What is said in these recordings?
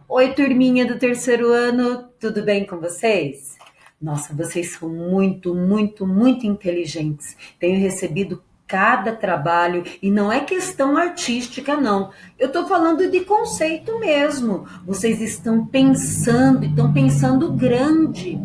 Oi, turminha do terceiro ano, tudo bem com vocês? Nossa, vocês são muito, muito, muito inteligentes. Tenho recebido cada trabalho e não é questão artística, não. Eu estou falando de conceito mesmo. Vocês estão pensando grande.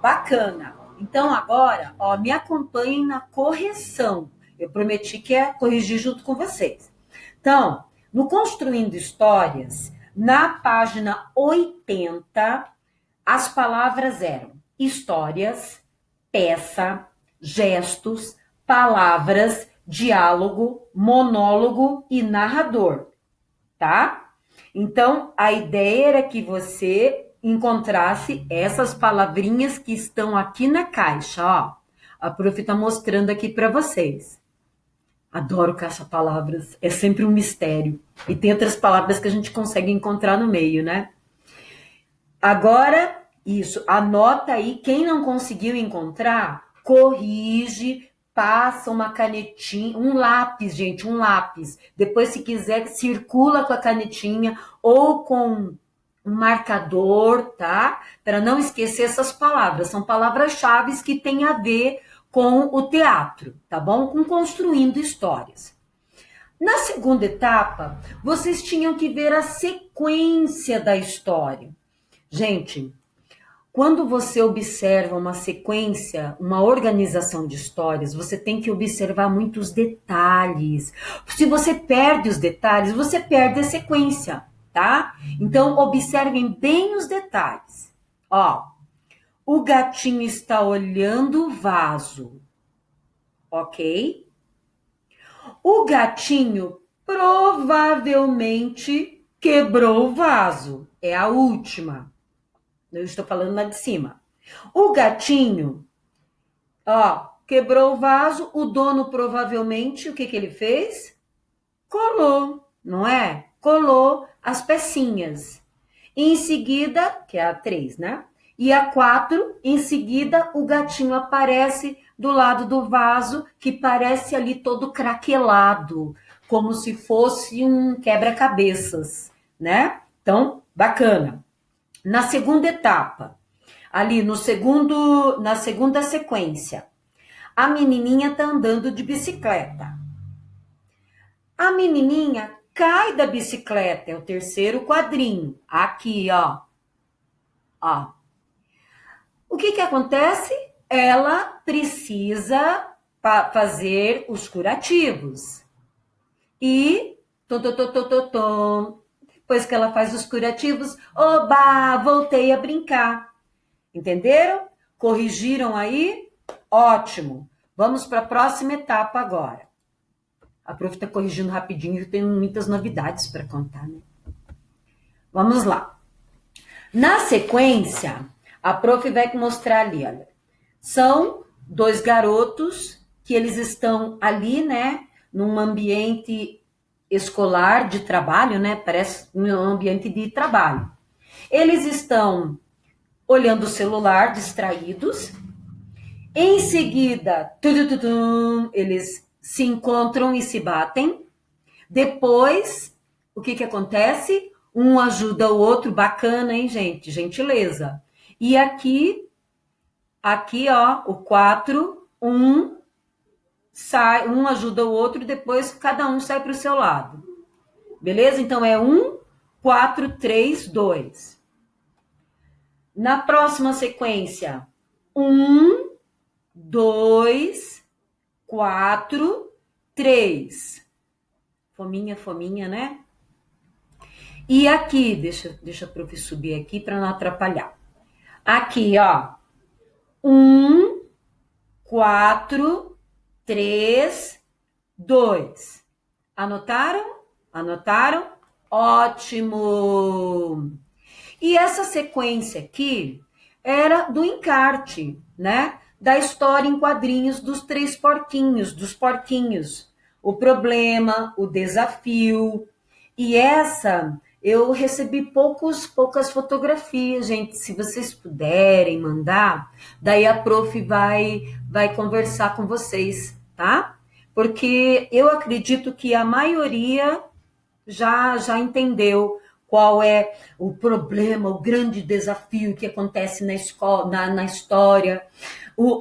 Bacana. Então agora, ó, me acompanhem na correção. Eu prometi que ia corrigir junto com vocês. Então, no Construindo Histórias, na página 80, as palavras eram histórias, peça, gestos, palavras, diálogo, monólogo e narrador, tá? Então, a ideia era que você encontrasse essas palavrinhas que estão aqui na caixa, ó. A prof está mostrando aqui para vocês. Adoro caça-palavras, é sempre um mistério. E tem outras palavras que a gente consegue encontrar no meio, né? Agora, isso, anota aí, quem não conseguiu encontrar, corrige, passa uma canetinha, um lápis, gente, um lápis. Depois, se quiser, circula com a canetinha ou com um marcador, tá? Para não esquecer essas palavras. São palavras-chave que têm a ver com o teatro, tá bom? Com construindo histórias. Na segunda etapa, vocês tinham que ver a sequência da história. Gente, quando você observa uma sequência, uma organização de histórias, você tem que observar muitos detalhes. Se você perde os detalhes, você perde a sequência, tá? Então, observem bem os detalhes. Ó, o gatinho está olhando o vaso, ok? O gatinho provavelmente quebrou o vaso. É a última. Eu estou falando lá de cima. O gatinho, ó, quebrou o vaso. O dono provavelmente, o que ele fez? Colou, não é? Colou as pecinhas. E em seguida, que é a 3, né? E a 4, em seguida, o gatinho aparece do lado do vaso, que parece ali todo craquelado, como se fosse um quebra-cabeças, né? Então, bacana. Na segunda etapa, ali na segunda sequência, a menininha tá andando de bicicleta. A menininha cai da bicicleta, é o terceiro quadrinho. Aqui, ó. Ó. O que acontece? Ela precisa fazer os curativos. E depois que ela faz os curativos, oba, voltei a brincar. Entenderam? Corrigiram aí? Ótimo. Vamos para a próxima etapa agora. A prof está corrigindo rapidinho, eu tenho muitas novidades para contar, né? Vamos lá. Na sequência, a prof vai mostrar ali, olha. São dois garotos que eles estão ali, né? Num ambiente escolar de trabalho, né? Parece um ambiente de trabalho. Eles estão olhando o celular, distraídos. Em seguida, eles se encontram e se batem. Depois, o que acontece? Um ajuda o outro, bacana, hein, gente? Gentileza. E aqui, ó, o 4, um sai, um ajuda o outro, depois cada um sai para o seu lado. Beleza? Então é 1, 4, 3, 2. Na próxima sequência, 1, 2, 4, 3. Fominha, né? E aqui, deixa a prof subir aqui para não atrapalhar. Aqui, ó. 1, 4, 3, 2. Anotaram? Anotaram? Ótimo! E essa sequência aqui era do encarte, né? Da história em quadrinhos dos três porquinhos, dos porquinhos. O problema, o desafio. E essa eu recebi poucas fotografias, gente. Se vocês puderem mandar, daí a prof vai conversar com vocês, tá? Porque eu acredito que a maioria já entendeu qual é o problema, o grande desafio que acontece na escola, na história,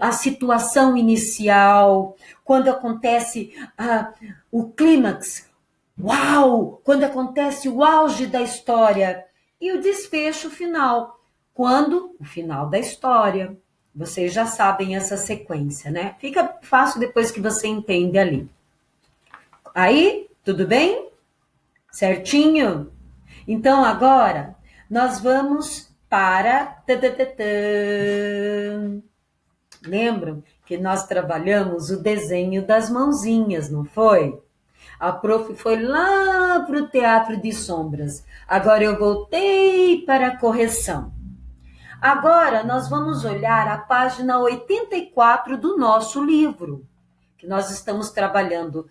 a situação inicial, quando acontece o clímax, uau! Quando acontece o auge da história e o desfecho final, quando o final da história. Vocês já sabem essa sequência, né? Fica fácil depois que você entende ali. Aí, tudo bem? Certinho? Então, agora, nós vamos para... Lembram que nós trabalhamos o desenho das mãozinhas, não foi? A prof foi lá para o teatro de sombras. Agora eu voltei para a correção. Agora nós vamos olhar a página 84 do nosso livro, que nós estamos trabalhando.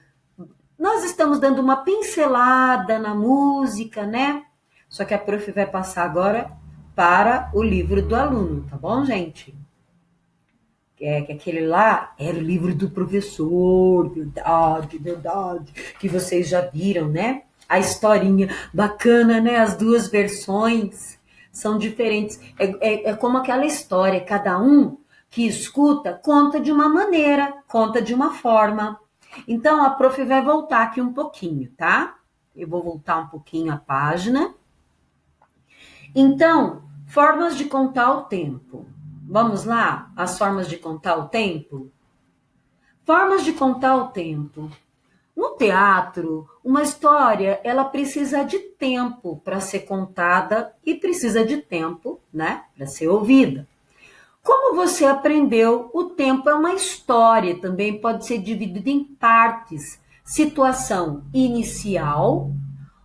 Nós estamos dando uma pincelada na música, né? Só que a prof vai passar agora para o livro do aluno, tá bom, gente? Que aquele lá era o livro do professor, verdade, verdade, que vocês já viram, né? A historinha bacana, né? As duas versões são diferentes. É como aquela história, cada um que escuta conta de uma maneira, conta de uma forma. Então, a prof vai voltar aqui um pouquinho, tá? Eu vou voltar um pouquinho a página. Então, formas de contar o tempo. Vamos lá? As formas de contar o tempo? Formas de contar o tempo. No teatro, uma história, ela precisa de tempo para ser contada e precisa de tempo, né, para ser ouvida. Como você aprendeu, o tempo é uma história, também pode ser dividido em partes. Situação inicial,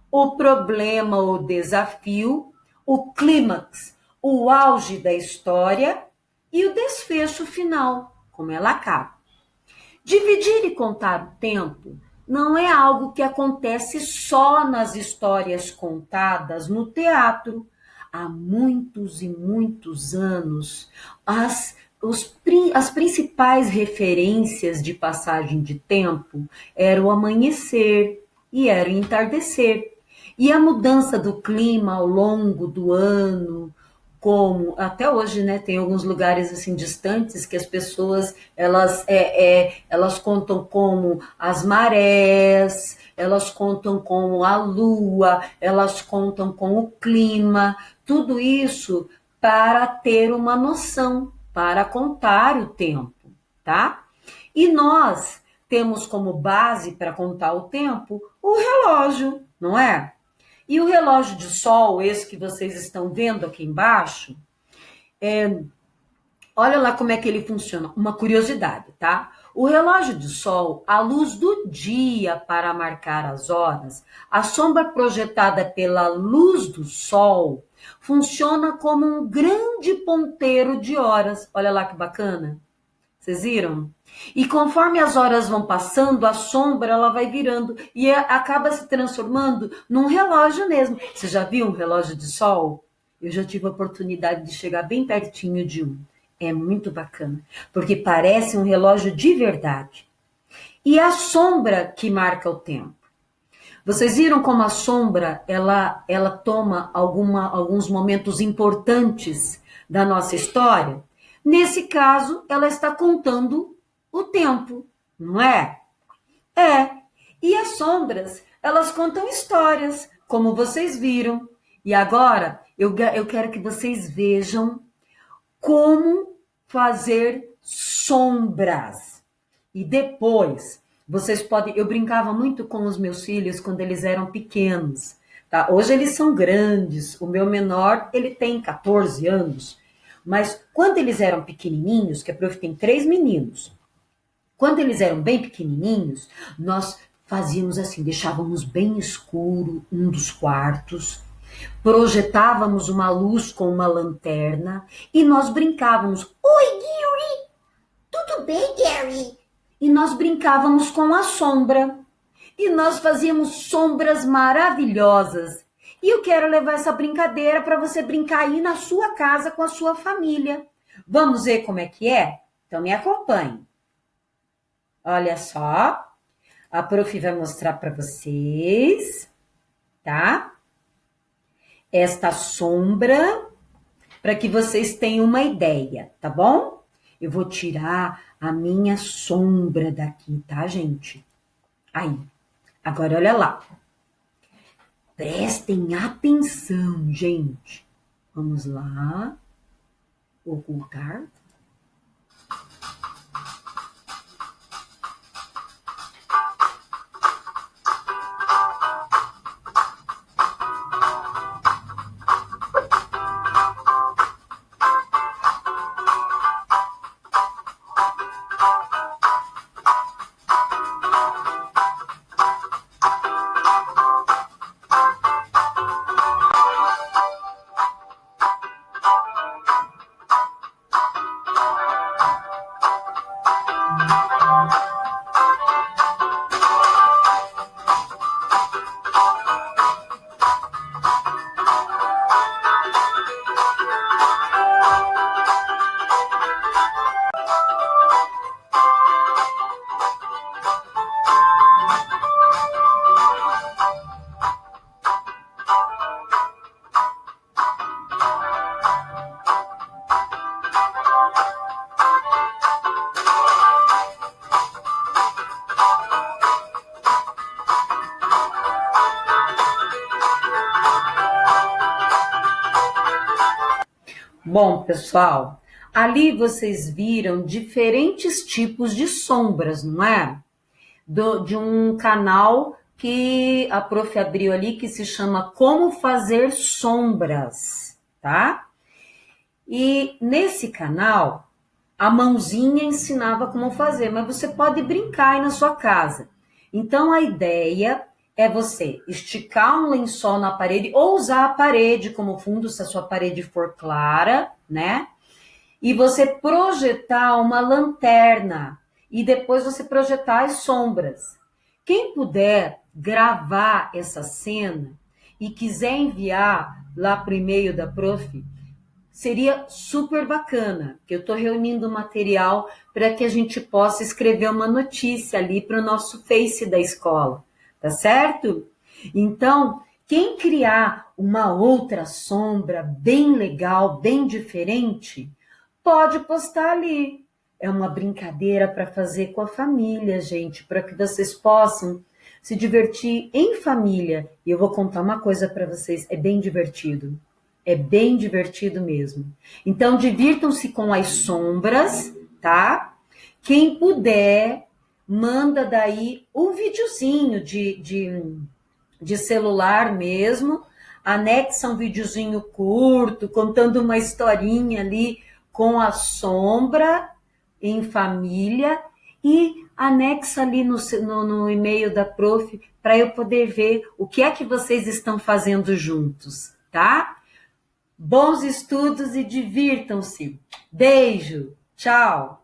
o problema ou desafio, o clímax, o auge da história e o desfecho final, como ela acaba. Dividir e contar o tempo não é algo que acontece só nas histórias contadas no teatro. Há muitos e muitos anos, as principais referências de passagem de tempo eram o amanhecer e era o entardecer. E a mudança do clima ao longo do ano, como até hoje, né, tem alguns lugares assim distantes que as pessoas elas contam como as marés, elas contam com a lua, elas contam com o clima, tudo isso para ter uma noção, para contar o tempo, tá? E nós temos como base para contar o tempo o relógio, não é? E o relógio de sol, esse que vocês estão vendo aqui embaixo, olha lá como é que ele funciona. Uma curiosidade, tá? O relógio de sol, a luz do dia para marcar as horas, a sombra projetada pela luz do sol, funciona como um grande ponteiro de horas. Olha lá que bacana. Vocês viram? E conforme as horas vão passando, a sombra ela vai virando e acaba se transformando num relógio mesmo. Você já viu um relógio de sol? Eu já tive a oportunidade de chegar bem pertinho de um. É muito bacana, porque parece um relógio de verdade. E a sombra que marca o tempo. Vocês viram como a sombra ela toma alguns momentos importantes da nossa história? Nesse caso, ela está contando o tempo, não é? É. E as sombras, elas contam histórias, como vocês viram. E agora, eu quero que vocês vejam como fazer sombras. E depois, vocês podem... Eu brincava muito com os meus filhos quando eles eram pequenos. Tá? Hoje eles são grandes. O meu menor, ele tem 14 anos. Mas quando eles eram pequenininhos, que a prof tem 3 meninos, quando eles eram bem pequenininhos, nós fazíamos assim, deixávamos bem escuro um dos quartos, projetávamos uma luz com uma lanterna e nós brincávamos. Oi, Gary! Tudo bem, Gary? E nós brincávamos com a sombra. E nós fazíamos sombras maravilhosas. E eu quero levar essa brincadeira para você brincar aí na sua casa com a sua família. Vamos ver como é que é? Então me acompanhe. Olha só, a prof vai mostrar para vocês, tá? esta sombra para que vocês tenham uma ideia, tá bom? Eu vou tirar a minha sombra daqui, tá, gente? Aí, agora olha lá. Prestem atenção, gente. Vamos lá. Ocultar. Bom, pessoal, ali vocês viram diferentes tipos de sombras, não é? De um canal que a prof abriu ali, que se chama Como Fazer Sombras, tá? E nesse canal, a mãozinha ensinava como fazer, mas você pode brincar aí na sua casa. Então, a ideia é você esticar um lençol na parede ou usar a parede como fundo, se a sua parede for clara, né? E você projetar uma lanterna e depois você projetar as sombras. Quem puder gravar essa cena e quiser enviar lá para o e-mail da prof, seria super bacana, que eu estou reunindo material para que a gente possa escrever uma notícia ali para o nosso Face da escola, tá certo? Então, quem criar uma outra sombra bem legal, bem diferente, pode postar ali. É uma brincadeira para fazer com a família, gente, para que vocês possam se divertir em família. E eu vou contar uma coisa para vocês, é bem divertido. É bem divertido mesmo. Então, divirtam-se com as sombras, tá? Quem puder, manda daí um videozinho de celular mesmo, anexa um videozinho curto, contando uma historinha ali com a sombra em família e anexa ali no e-mail da prof para eu poder ver o que é que vocês estão fazendo juntos, tá? Bons estudos e divirtam-se. Beijo, tchau!